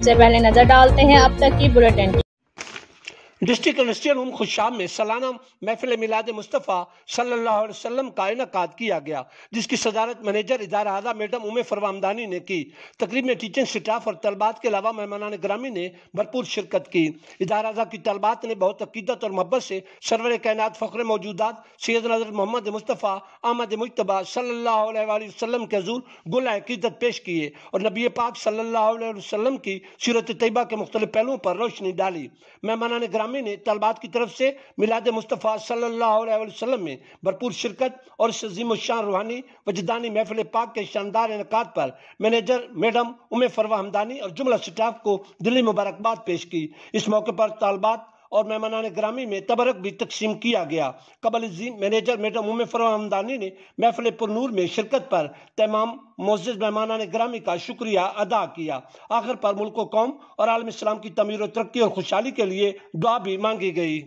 سے پہلے نظر ڈالتے ہیں اب تک کی بلیٹن کی۔ ڈسٹرکٹ انڈسٹریل خوشاب میں سالانہ محفل میلاد مصطفی صلی اللہ علیہ وسلم کا انعقاد کیا گیا، جس کی صدارت منیجر ادارہ اعلیٰ میڈم فروا نے کی۔ تقریب میں ٹیچنگ سٹاف اور طلبات کے علاوہ مہمانان گرامی نے بھرپور شرکت کی۔ ادارہ اعلیٰ کی طلبات نے بہت عقیدت اور محبت سے سرور کائنات فخر موجودات سیدنا حضرت محمد مصطفی احمد مجتبیٰ صلی اللہ علیہ وآلہ وسلم کے حضور گل عقیدت پیش کیے اور نبی پاک صلی اللہ علیہ وسلم کی سیرت طیبہ کے مختلف پہلوؤں پر روشنی ڈالی۔ مہمانان گرامی نے طلبات کی طرف سے میلاد مصطفی صلی اللہ علیہ وسلم میں بھرپور شرکت اور اس عظیم الشان روحانی وجدانی محفل پاک کے شاندار انعقاد پر مینیجر میڈم فروا اور جملہ سٹاف کو دلی مبارکباد پیش کی۔ اس موقع پر طالبات اور مہمانان گرامی میں تبرک بھی تقسیم کیا گیا۔ قبل ازیں مینیجر میڈم فروا نے محفل پر نور میں شرکت پر تمام معزز مہمانان گرامی کا شکریہ ادا کیا۔ آخر پر ملک و قوم اور عالم اسلام کی تعمیر و ترقی اور خوشحالی کے لیے دعا بھی مانگی گئی۔